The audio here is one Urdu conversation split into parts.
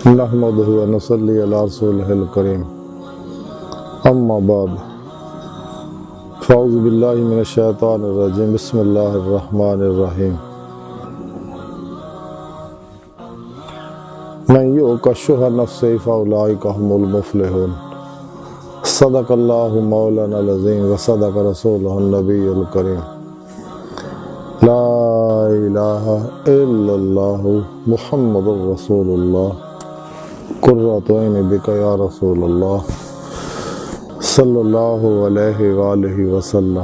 نحمده ونصلي على رسوله الكريم اما بعد فاعوذ بالله من الشیطان الرجیم بسم اللہ الرحمن الرحیم من یوق شح نفسہ فاولئک هم المفلحون صدق اللہ مولانا العظیم وصدق رسولہ النبی الکریم لا الہ الا اللہ محمد رسول اللہ قرۃ عین بک یا رسول اللہ صلی اللہ علیہ وآلہ وسلم۔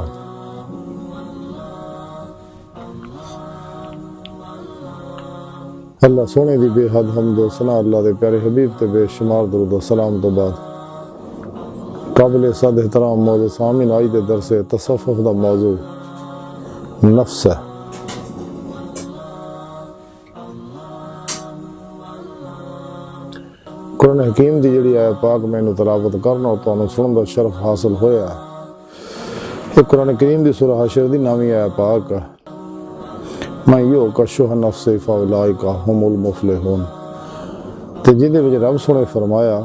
اللہ سونے دی بے حد حمد و ثنا اللہ دے پیارے حبیب تے بے شمار درود و سلام تو بعد قابل صد احترام موضوع سامعین آج دے درس تصوف دا موضوع نفس ہے۔ قرآن حکیم دی جڑی آیت پاک میں تلاوت کرنا اور تانوں سنن دا شرف حاصل ہویا ہے۔ یہ قرآن کریم دی سورہ حشر دی نامی آیت پاک ہے۔ من یوق شح نفسہ فاولئک هم المفلحون۔ تے جن دے وچ رب سنے فرمایا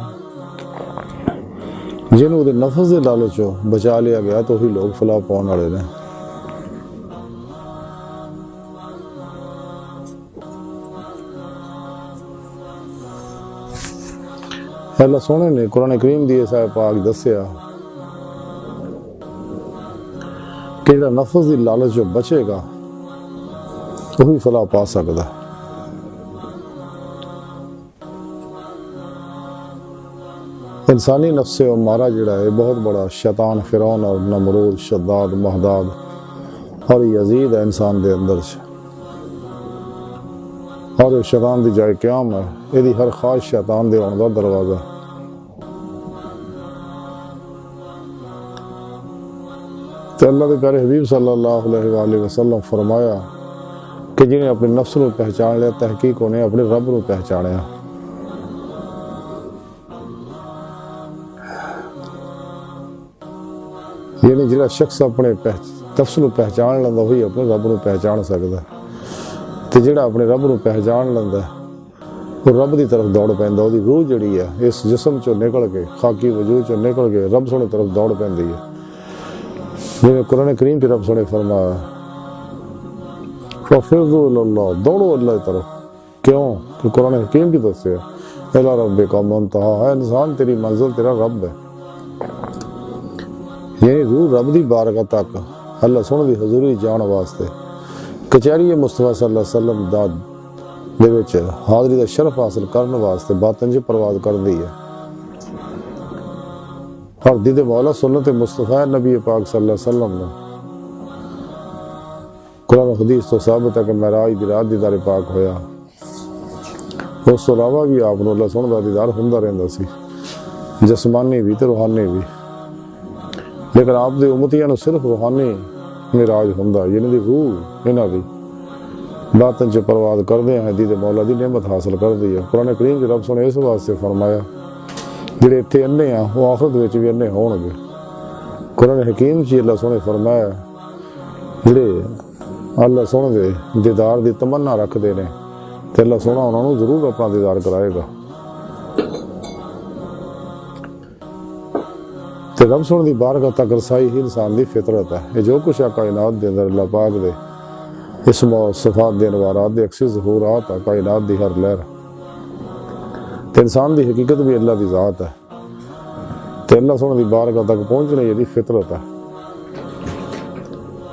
جنہوں دے نفس دے لالچوں بچا لیا گیا تو ہی لوگ فلاح پاؤن والے نے۔ اللہ سونے نے قرآن کریم دی اس آیت پاک دسیا کہ جڑا نفس دی لالچ جو بچے گا وہی فلاح پا سکتا ہے۔ انسانی نفس امارہ جڑا ہے بہت بڑا شیطان فرعون اور نمرود شداد مہداد اور یزید ہے انسان دے اندر سے، اور شیطان دی جائے قیام ہے، یہ ہر خواہش شیطان دے آن دا دروازہ۔ تو اللہ دے پیارے حبیب صلی اللہ علیہ وآلہ وسلم فرمایا کہ جنہیں اپنے نفس نو پہچان لیا تحقیق انہیں اپنے رب نو پہچانیا۔ یعنی جڑا شخص اپنے نفس نو پہچان لیندا وہی اپنے رب نو پہچان سکدا ہے۔ تے جڑا اپنے رب نو پہچان لیندا وہ رب دی طرف دوڑ پیندا، وہ دی روح جڑی ہے اس جسم چوں نکل کے خاکی وجود چوں نکل کے رب سونے طرف دوڑ پیندی ہے۔ جنہیں قرآن کریم کی رب سونے فرمایا فَفِرُّوا إِلَى اللَّهِ، دوڑو اللہ کی طرف۔ کیوں؟ کہ قرآن حکیم کی دسے اِلَى رَبِّكَ مُنْتَهَا، ہے انسان تیری منزل تیرا رب ہے۔ یعنی روح رب دی بارگاہ تک اللہ سونے دی حضوری جان واسطے کچہری مصطفیٰ صلی اللہ علیہ وسلم داد دے وچ حاضری دا شرف حاصل کرنے واسطے باطن جو پرواز کر دی ہے، اور دید مولا سنت مصطفیٰ نبی پاک صلی اللہ علیہ وسلم نے قرآن و حدیث تو ثابت ہے کہ معراج دی رات دیدار پاک ہویا۔ اس تو علاوہ بھی آپ نے اللہ سن دا دیدار ہوندا رہندا سی، جسمانی بھی تے روحانی بھی، لیکن آپ دے امتیاں نو صرف روحانی معراج ہوندا، یعنی دی روح انہاں دی باطن چ پرواز کردے ہیں دید مولا دی نعمت حاصل کردی ہے۔ قرآن کریم دی رب سنے اس واسطے فرمایا جڑے اتنے انے ہیں وہ آخرت وچ بھی انے ہون گے۔ قرآن حکیم چ اللہ سونے فرمایا جڑے اللہ سونے دے دیدار دی تمنا رکھ دے نے تے اللہ سونا انہاں نوں ضرور اپنا دیدار کرائے گا۔ تے رب سونے دی بارگاہ تک رسائی ہی انسان دی فطرت ہے۔ یہ جو کچھ ہے کائنات دے اندر اللہ پاک دے اسم و صفات دے انوارات دے اکثر ظہورات ہے، کائنات دی ہر لہر تے انسان دی حقیقت بھی اللہ دی ذات ہے۔ تے اللہ سونے دی بارگاہ تک پہنچنا یہ دی فطرت ہے،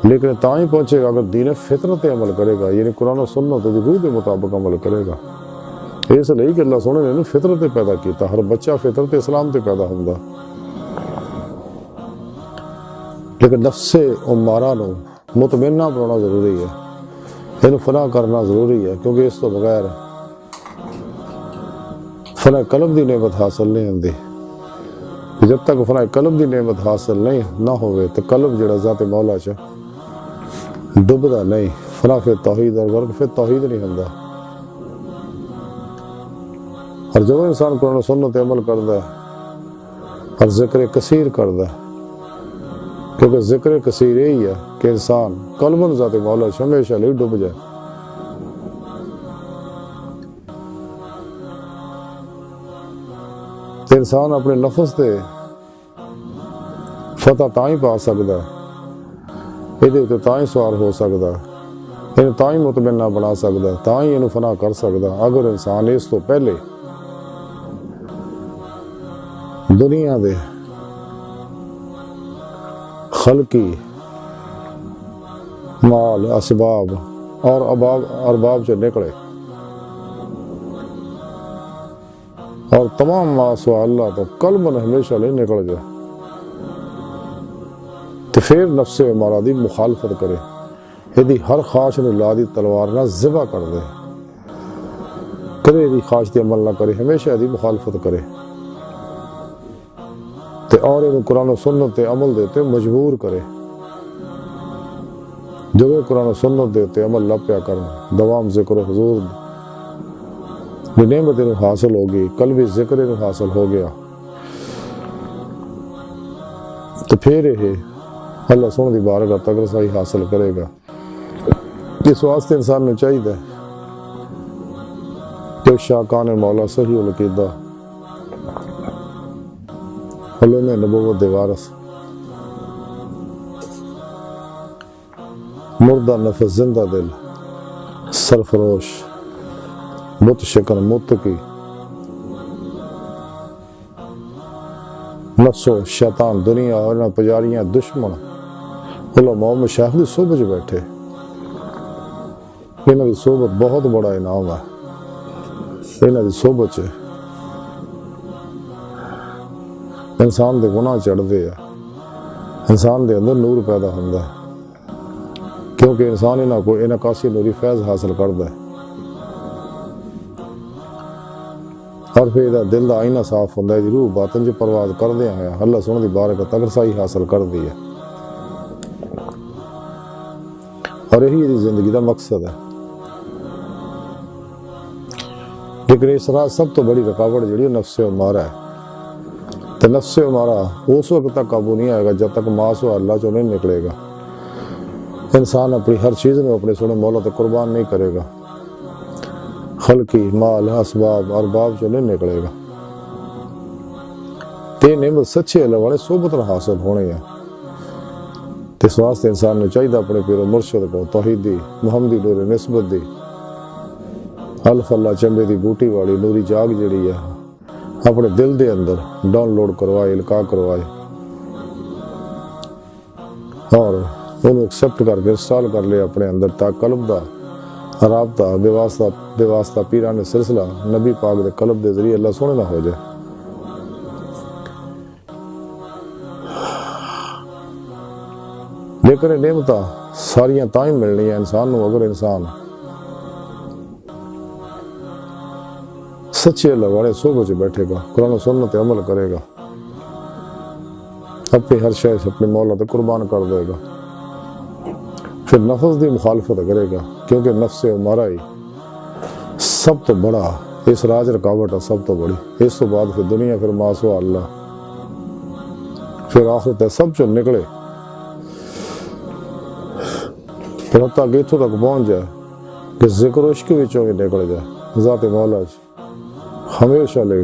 لیکن تاں ہی پہنچے گا اگر دین فطرت عمل کرے گا، یعنی قرآن و سنت دی روح کے مطابق عمل کرے گا۔ اس لیے کہ اللہ سونے نے فطرت پیدا کیتا، ہر بچہ فطرت اسلام تے پیدا ہوندا، لیکن نفس امارہ نو مطمئنہ بنانا ضروری ہے، اینو فنا کرنا ضروری ہے، کیونکہ اس تو بغیر فنا قلب دی نعمت حاصل نہیں ہوندی۔ جب تک فنا قلب دی نعمت حاصل نہیں نہ ہوئے تو قلب جڑا ذات مولا چ ڈبدا نہیں، فنا پھر توحید اور غرق پھر توحید نہیں ہوندا۔ اور جب انسان قرآن و سنت عمل کردا ہے اور ذکر کثیر کردا ہے، کیونکہ ذکر کثیر یہی ہے کہ انسان قلباً ذات مولا چ ہمیشہ لیے ڈب جائے۔ تو انسان اپنے نفس تے فتح تاں ہی پا سکتا ہے، یہ تاں ہی سوار ہو سکتا ہے، یہ تاں ہی مطمئنہ بنا سکتا ہے، تاں ہی یہ فنا کر سکتا ہے اگر انسان اس تو پہلے دنیا دے خلقی مال اسباب اور ارباب سے نکلے اور تمام ما سوا اللہ تو قلب ہمیشہ لے نکل جائے، تو پھر نفس امارہ دی مخالفت کرے، یہ ہر خواہش نے لا دی تلوار نہ ذبح کر دے، کرے دی خواہش دی عمل نہ کرے، ہمیشہ دی مخالفت کرے تے اور انہوں قرآن و سنت تے عمل دیتے مجبور کرے، جو قرآن و سنت دیتے عمل لپیا کرنا، دوام ذکر و حضور بھی نعمت انہوں حاصل ہوگی، قلبی ذکر انہوں حاصل ہو گیا، تو پھر یہ اللہ سونے دی بارگاہ تک رسائی حاصل کرے گا۔ اس واسطے انسان نے چاہیے کہ شاکان مولا صحیح العقیدہ علوم نبوت دے وارث، مردہ نفس زندہ دل، سرفروش، بت شکن متقی، نفس و شیطان دنیا اور نہ پجاریاں دشمن علماء مشایخ دی صحبت بیٹھے، انہاں دی صحبت بہت بڑا انعام ہے، انہاں دی صحبت انسان دے گناہ چڑھتے ہیں، انسان دے اندر نور پیدا ہوتا ہے، کیونکہ انسان انہاں کو انعکاسی نوری فیض حاصل کرتا ہے، اور پھر دل دا آئینہ صاف ہوتا ہے، روح باطن جو پرواز کر دیا ہے اللہ سونے دی بارگاہ تک رسائی حاصل کر دی ہے، اور یہی زندگی دا مقصد ہے۔ لیکن اس راہ سب تو بڑی رکاوٹ جڑی نفس امارہ ہے، تو نفس امارہ اس وقت تک قابو نہیں آئے گا جب تک ماس و اللہ جو نہیں نکلے گا، انسان اپنی ہر چیز میں اپنے سونے مولا تے قربان نہیں کرے گا، خلقی مال اسباب ارباب جو نہیں نکلے گا، تے نعمت سچے اللہ والے صحبت حاصل ہونے ہیں۔ اس واسطے انسان نے چاہیے اپنے پیر و مرشد کو توحیدی محمدی نور نسبت دی الف اللہ چمبے دی بوٹی والی نوری جاگ جڑی ہے اپنے دل دے اندر ڈاؤن لوڈ کروائے، القاء کروائے، اور انہوں ایکسپٹ کر کے انسٹال کر لے اپنے اندر، تاکہ قلب دا رابطہ بے واسطہ پیران سلسلہ نبی پاک دے قلب دے ذریعے اللہ سونے نہ ہو جائے۔ لیکن نعمتاں ساریاں تائیں ملنی ہیں انسان نو اگر انسان سچے اللہ والے صحبت بیٹھے گا، قرآن و سنت عمل کرے گا، اپنی ہر شے سے اپنے مولا تے قربان کر دے گا، پھر نفس دی مخالفت کرے گا، کیونکہ نفس امارہ ہی سب تو بڑا اس راج رکاوٹ ہے، سب تو بڑی، اس تو بعد پھر دنیا، پھر ما سوا اللہ، پھر آخرت ہے، سب جو نکلے پھر حتیٰ کہ اتھوں تک پہنچ جائے کہ ذکر و عشق وچوں بھی نکل جائے، ذات مولا ہمیشہ لے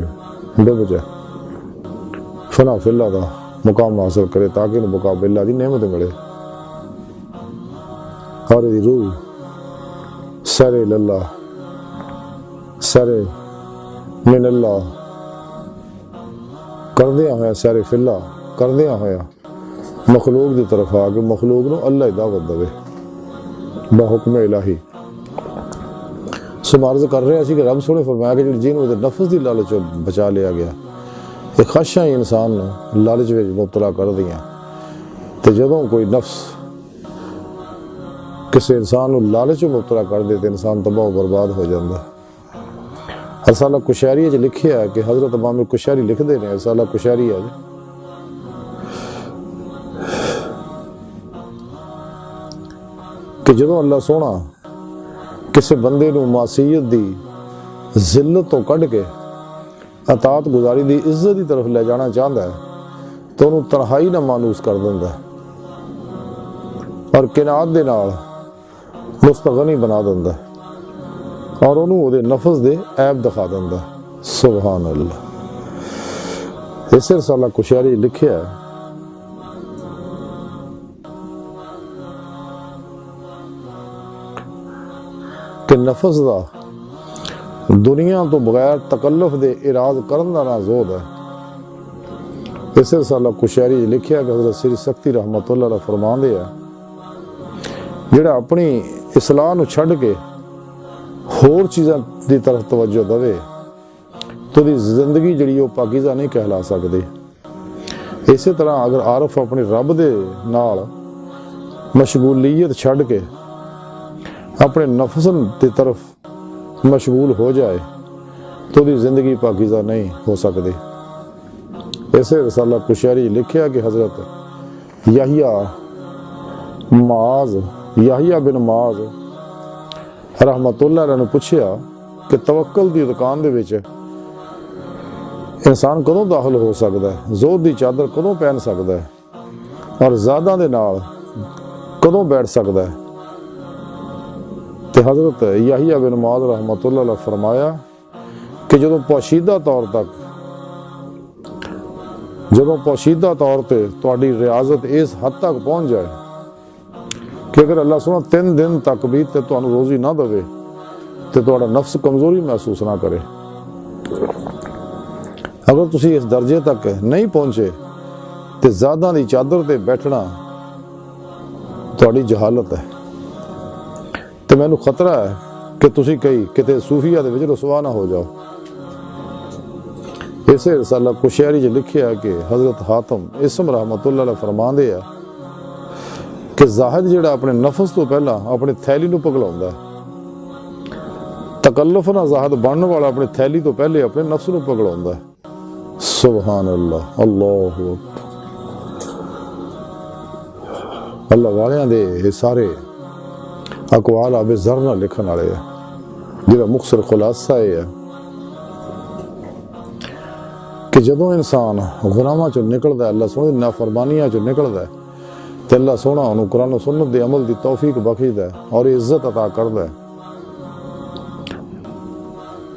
ڈب جائے، فنا فی اللہ دا مقام حاصل کرے، تاکہ انہیں مقام اللہ دی نعمت ملے، اور یہ روح سر اللہ سر من اللہ کردیا ہوا، سر فی اللہ کردیا ہوا مخلوق دی طرف آ کے مخلوق نو اللہ دعوت دے بحکم الہی۔ سو عرض کر رہے ہیں کہ رب سونے فرمایا کہ جن وہ نفس دی لالچ بچا لیا گیا، یہ خواہشاں ہی انسان نو لالچ وچ مبتلا کر دیا، تو جدوں کوئی نفس کسی انسان نو لالچ مبتلا کر دے تو انسان تباہ و برباد ہو جاتا ہے۔ رسالہ کشیری جو لکھیا ہے کہ حضرت امام کشیری لکھ دے نے، رسالہ کشیری ہے کہ جدوں اللہ سونا کسی بندے نو معصیت دی ذلت تو کڈ کے اطاعت گزاری دی عزت دی طرف لے جانا چاہتا ہے تو انہوں تنہائی نہ مانوس کر دیتا ہے اور قناعت دے نال مستغنی بنا دیتا ہے اور انہوں دے نفس دے عیب دکھا دیتا ہے۔ سبحان اللہ۔ اس رسالہ کشیری لکھیا ہے کہ نفس دا دنیا تو بغیر تکلف دے اراد کرن دا نا زود ہے۔ اس رسالہ کشیری لکھیا کہ حضرت سری سختی رحمت اللہ علیہ فرمان دے ہے جڑا اپنی اصلاح نو چھڈ کے ہور چیزاں دی طرف توجہ دے تو دی زندگی جڑی وہ پاکیزہ نہیں کہلا سکدی۔ اسی طرح اگر عارف اپنی رب دے نال مشغولیت چھڈ کے اپنے نفس دی طرف مشغول ہو جائے تو دی زندگی پاکیزہ نہیں ہو سکتی۔ ایسے رسالہ کشیری لکھیا کہ حضرت یحییٰ بن معاذ رحمت اللہ علیہ نے پوچھیا کہ توکل دی دکان دے وچ انسان کدوں داخل ہو سکتا ہے، زہد دی چادر کدوں پہن سکتا ہے اور زیادہ دے نال کدوں بیٹھ سکتا ہے؟ تے حضرت یحییٰ بن معاذ رحمت اللہ علیہ فرمایا کہ جدوں پوشیدہ طور تے تہاڈی ریاضت اس حد تک پہنچ جائے کہ اگر اللہ سونا 3 دن تک بھی تے تانوں روزی نہ دے تے تہاڈا نفس کمزوری محسوس نہ کرے، اگر تسی اس درجے تک نہیں پہنچے تے زیادہ دی چادر تے بیٹھنا تہاڈی جہالت ہے، تے مینوں خطرہ ہے کہ تسی کتے صوفیہ دے وچ رسوا نہ ہو جاؤ۔ اسے رسالہ کشیری جو لکھیا ہے کہ حضرت حاتم اسم رحمت اللہ علیہ فرماندے ہے کہ زاہد جڑا اپنے نفس تو پہلا اپنی تھیلی نو پگلاوندا ہے، تکلف نہ زاہد بننے والا اپنی تھیلی تو پہلے اپنے نفس نو پگلاوندا ہے۔ سبحان اللہ، اللہ اللہ والیاں دے یہ سارے اقوال آب زر نہ لکھن والے ہے، جہاں مختصر خلاصہ ہے کہ جدوں انسان غناماں چوں نکلدا ہے، اللہ سونے دی نافرمانیاں چوں نکلدا ہے تے اللہ سونا انہوں قرآن و سنت دے عمل دی توفیق بخشدا ہے اور عزت عطا کردا ہے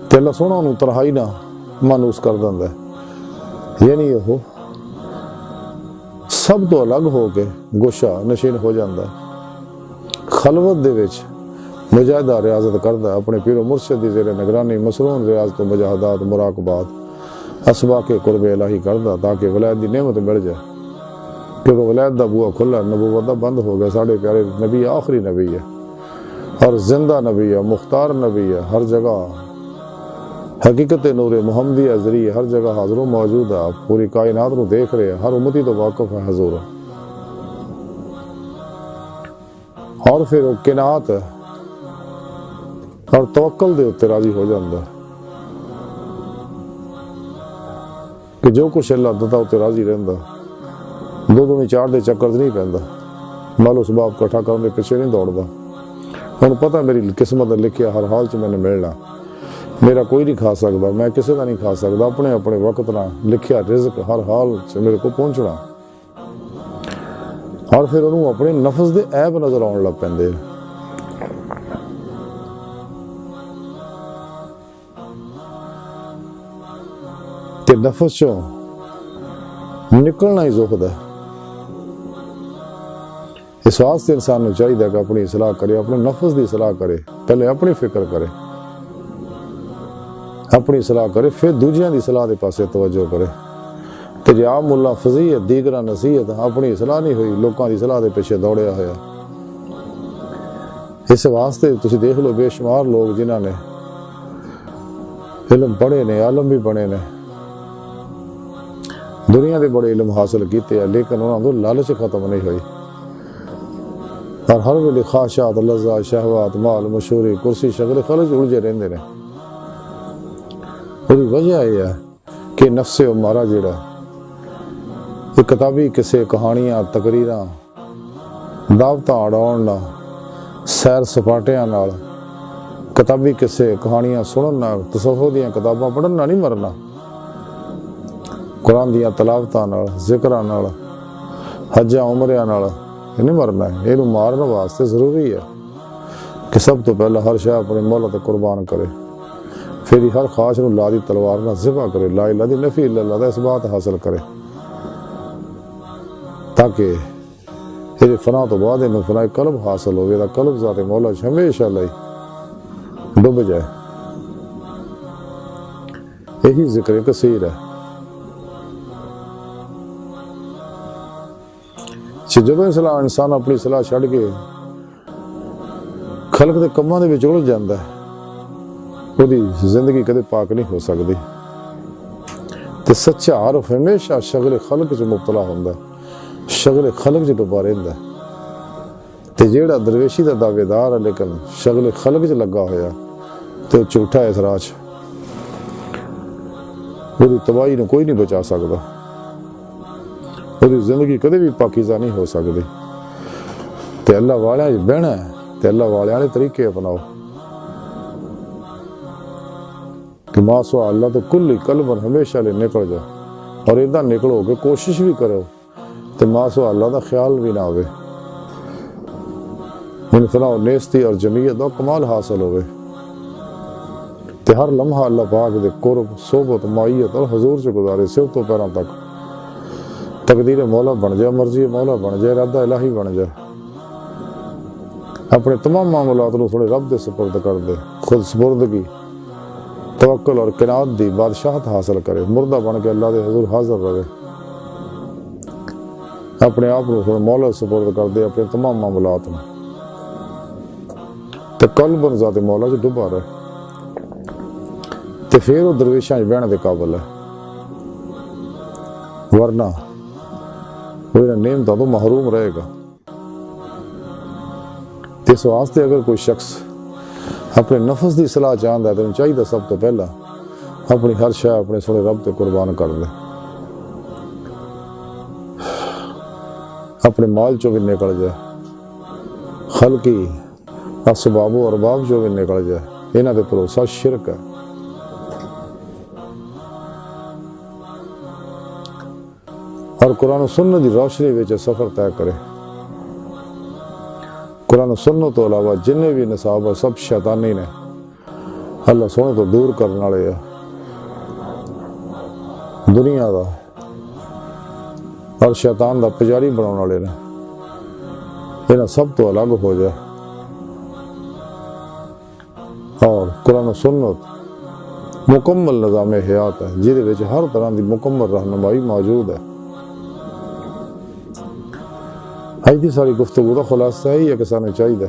تے اللہ سونا انہوں تنہائی نہ مانوس کر دیندا ہے، یعنی وہ سب تو الگ ہو کے گوشہ نشین ہو جاندا ہے، خلوت دے وچ مجاہدہ ریاضت کردا ہے، اپنے پیر و مرشد دی زیر نگرانی مسرون ریاضت و مجاہدات مراقبات اسباق قرب الہی کردا تاکہ ولایت دی نعمت مل جائے، کیونکہ ولایت دا بوا کھلا، نبوت دا بند ہو گیا۔ ساڑھے پیارے نبی آخری نبی ہے اور زندہ نبی ہے، مختار نبی ہے، ہر جگہ حقیقت نور محمدی ذریعے ہر جگہ حاضر و موجود ہے، پوری کائنات نو دیکھ رہے ہیں، ہر امتی تو واقف ہے حضور، اور پھر وہ قناعت اور توکل دے اتے راضی ہو جاندہ ہے کہ جو کچھ اللہ دتا اتے راضی رہندا، دو دونی 4 دے چکر نہیں پہندا، مال اسباب کٹھا کرنے پیچھے نہیں دوڑدا، انہوں پتہ میری قسمت لکھیا ہر حال چ میں نے ملنا، میرا کوئی نہیں کھا سکتا، میں کسی کا نہیں کھا سکتا، اپنے اپنے وقت نہ لکھیا رزق ہر حال سے میرے کو پہنچنا، اور پھر انہوں اپنے نفس دے عیب نظر آن لگ پیندے، کہ نفس چوں نکلنا ہی زہد ہے۔ اس واسطے انسان کو چاہیے کہ اپنی اصلاح کرے، اپنے نفس دی اصلاح کرے، پہلے اپنی فکر کرے، اپنی اصلاح کرے، پھر دوجیاں دی اصلاح دے پاسے توجہ کرے۔ تے جے عام ملا فضیحت دیگرہ نصیحت اپنی اصلاح نہیں ہوئی، لوکاں دی اصلاح دے پیچھے دوڑیا ہوا۔ اس واسطے تسی دیکھ لو بے شمار لوگ جنہاں نے علم پڑھے نے، عالم بھی بنے نے، دنیا دے بڑے علم حاصل کیتے ہیں، لیکن انہاں کو لالچ ختم نہیں ہوئی، اور ہر ویلے خواہشات، لذات، شہوات، مال، مشہوری، کرسی، شغل، خلج الجھے رہندے نے۔ وہی وجہ یہ ہے کہ نفس امارہ جڑا یہ کتابی قصے، کہانیاں، تقریراں، دعوتاں اڑاؤن نال، سیر سپاٹیاں نال، کتابی قصے کہانیاں سنن نال، تصوف دیاں کتاباں پڑھن نال نہیں مرنا، قرآن دیاں تلاوتاں نال، ذکراں نال، حجاں عمریاں نال نہیں مرنا ہے۔ یہ مارن واسطے ضروری ہے کہ سب تو پہلا ہر شے اپنے مولا تے قربان کرے، پھر ہی ہر خواہش نو لا دی تلوار نہ ذبح کرے، لا الہ دی نفی الا اللہ دا اس بات حاصل کرے، تاکہ یہ فنا تو بعد میں فنا قلب حاصل ہوئے، دا قلب ذات مولا ہمیشہ لئی ڈب جائے۔ یہی ذکر کثیر ہے کہ جب انسان اپنی صلاح چھڑ کے خلق دے کماں دے وچ الجھ جاندا ہے، وہدی زندگی کدے پاک نہیں ہو سکتی۔ تے سچا عارف ہمیشہ شغل خلق چ مبتلا ہوندا ہے، شغل خلق چ ڈبا رہندا ہے۔ تے جیڑا درویشی دا دعوے دار ہے لیکن شغل خلق چ لگا ہویا تے جھوٹا ہے، اس راہ چ وہدی تباہی نو کوئی نہیں بچا سکتا، وہدی زندگی کدے بھی پاکیزہ نہیں ہو سکتی۔ تے اللہ والیاں وچ بہنا ہے تے اللہ والیاں دے طریقے اپناؤ کہ ما سوا اللہ تو کل قلب ہمیشہ لے نکل جا، اور ادھا نکلو کہ کوشش بھی کرو تو ما سوا اللہ دا خیال بھی نہ ہوئے، من فنا و نیستی اور جمعیت دا کمال حاصل ہوئے، تے ہر لمحہ اللہ پاک دے قرب صحبت معیت اور حضور سے گزارے سر تو پیروں تک، تقدیر مولا بن جائے، مرضی مولا بن جائے، ارادہ الہی بن جائے، اپنے تمام معاملات کو تھوڑے رب دے سپرد کر دے، خود سپردگی توکل اور قناعت دی بادشاہت حاصل کرے، مردہ بن کے اللہ دے حضور حاضر رہے، اپنے آپ کو تھوڑے مولا سپرد کر دے، اپنے تمام معاملات میں تے قلب ذات مولا جو ڈبا رہے، تے پھر وہ درویشاں بہن دے قابل ہے، ورنہ وہ نعمتوں تو محروم رہے گا۔ اس واسطے اگر کوئی شخص اپنے نفس دی اصلاح چاہتا ہے تو چاہیے سب تو پہلا اپنی ہر شے اپنے سونے رب تے قربان کر دے، اپنے مال چو بھی نکل جائے، خلقی اسباب و ارباب چو بھی نکل جائے، انہاں تے بھروسہ شرک ہے۔ اور قرآن و سنت دی روشنی وچ سفر طے کرے۔ قرآن و سنت تو علاوہ جننے بھی نصاب سب شیطانی نے، اللہ سونے تو دور کرنے والے ہے، دنیا دا اور شیطان دا پجاری بنانے والے نے، انہاں سب تو الگ ہو جائے، اور قرآن و سنت مکمل نظام حیات ہے جہدے وچ ہر طرح دی مکمل رہنمائی موجود ہے۔ آج دی ساری گفتگو کا خلاصہ ہی ہے کہ سانے چاہیے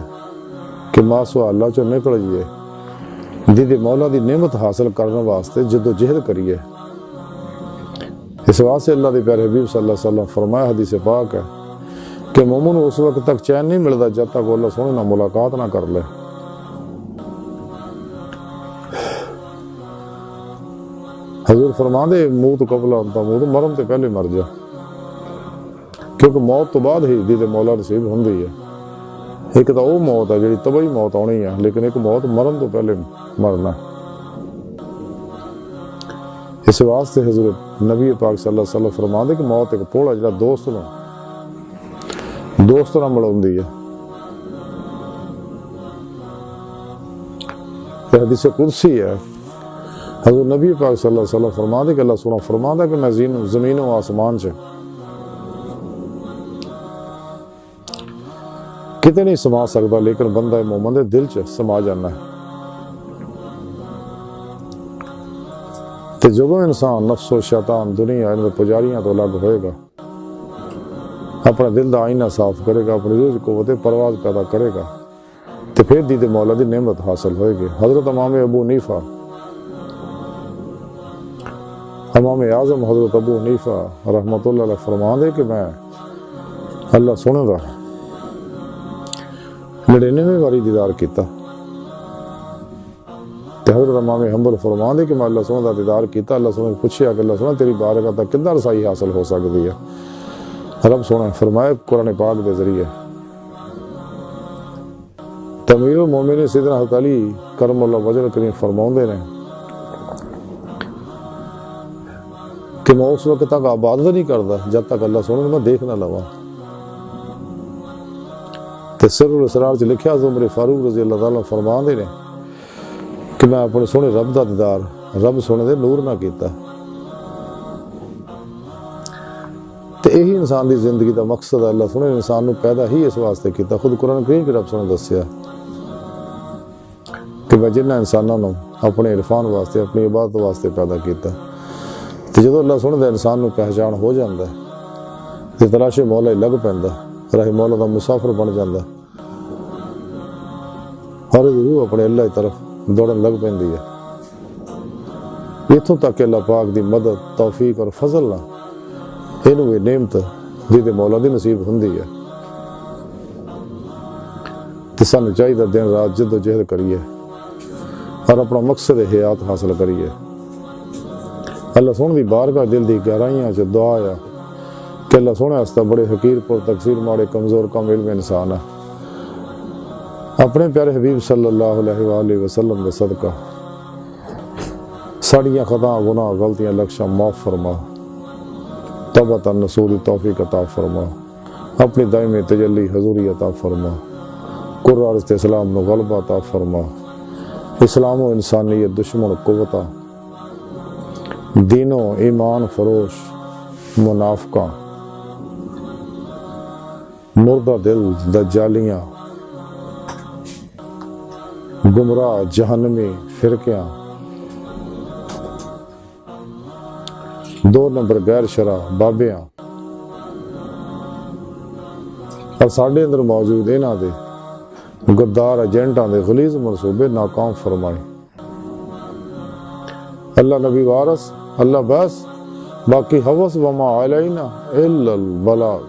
کہ ما سوا اللہ چو نکل جائے، دید مولا دی نعمت حاصل کرنے واسطے جد و جہد کریے۔ اس واسطے اللہ دی پیارے حبیب صلی اللہ علیہ وسلم فرمایا، حدیث پاک ہے کہ مومن اس وقت تک چین نہیں ملتا جب تک اللہ سونے نہ ملاقات نہ کر لے۔ حضور فرما دے موت قبل انتا موت، مرم تے پہلے مر جا، کیونکہ موت تو بعد ہی دید مولا نصیب ہوندی ہے۔ ایک تو وہ موت ہے جڑی طبعی موت آنی ہے، لیکن ایک موت مرن تو پہلے مرنا ہے۔ اس واسطے حضرت نبی پاک صلی اللہ علیہ وسلم فرما دے کہ موت ایک پوڑا جڑا دوست نہ مڑاوندی ہے۔ یہ حدیث قدسی ہے، حضرت نبی پاک صلی اللہ علیہ وسلم فرما دے کہ اللہ سبحانہ فرما دے کہ میں زمین و آسمان سے کتے نہیں سما سکتا، لیکن بندہ مومن دے دل چ سما جانا ہے۔ تے جب انسان نفس و شیطان دنیا ان پجاریاں تو الگ ہوئے گا، اپنے دل دا آئینہ صاف کرے گا، اپنی روح قوت پرواز پیدا کرے گا، تے پھر دید مولا دی نعمت حاصل ہوئے گی۔ حضرت امام ابو حنیفہ، امام اعظم حضرت ابو حنیفہ رحمۃ اللہ علیہ فرما دے کہ میں اللہ سونے دا 99 باری دیدار کیتا، تے حضرت امام حنبل فرما دے کہ میں اللہ سونے دا دیدار کیتا، اللہ سونے پوچھیا کہ اللہ سونے تیری بارگاہ تک کدھر رسائی حاصل ہو سکتی ہے؟ رب سونے فرمایا قرآن پاک دے ذریعے۔ امیر المومنین سیدنا حضرت علی کرم اللہ وجہ کریم فرماؤندے نے کہ میں اس وقت تک عبادت نہیں کرتا جب تک اللہ سونے میں دیکھ نہ لوا۔ تے سر الاسرار چ لکھیا عمر فاروق رضی اللہ تعالیٰ فرما دے نے کہ میں اپنے سونے رب دا دیدار رب سونے دے نور نہ کیتا. تو یہی انسان دی زندگی دا مقصد ہے. اللہ سونے انسان نو پیدا ہی اس واسطے کیتا. خود قرآن کریم کی رب سونے دسیا کہ میں جنہ انساناں نو اپنے عرفان واسطے اپنی عبادت واسطے پیدا کیتا. تو جدو اللہ سونے دا انسان نو پہچان ہو جاندہ ہے تو تلاش مولا ہی لگ پیندا, راہ مولا دا مسافر بن جاندہ, ہر روح اپنے اللہ کی طرف دوڑن لگ پیندی ہے. اتوں تک کہ اللہ پاک دی مدد توفیق اور فضل نہ اینو یہ نعمت جی مولا دی نصیب ہوندی ہے. تو سانو چاہیے دن رات جد و جہد کریے اور اپنا مقصد حیات حاصل کریے. اللہ سونے دی بارگاہ دل دی گہرائیاں چ دعا ہے کہ اللہ سونے واسطے بڑے حقیر پر تقصیر ماڑے کمزور کم علم انسان ہے. اپنے پیارے حبیب صلی اللہ علیہ وآلہ وسلم کا صدقہ ساڑیاں خطاں گناہ غلطیاں لکشاں معاف فرما, توبہ نصوح توفیق عطا فرما, اپنی دائمی تجلی حضوری عطا فرما, قرآن اسلام نو غلبہ عطا فرما, اسلام و انسانیت دشمن قوتہ دین و ایمان فروش منافقہ مردہ دل دجالیاں گمراہ جہنمی فرقیاں 2 نمبر غیر شرع بابیاں اور ساڈے اندر موجود انہاں دے غدار ایجنٹاں دے غلیظ منصوبے ناکام فرمائے. اللہ نبی وارث اللہ بس باقی حوث وما علینا الا البلاغ.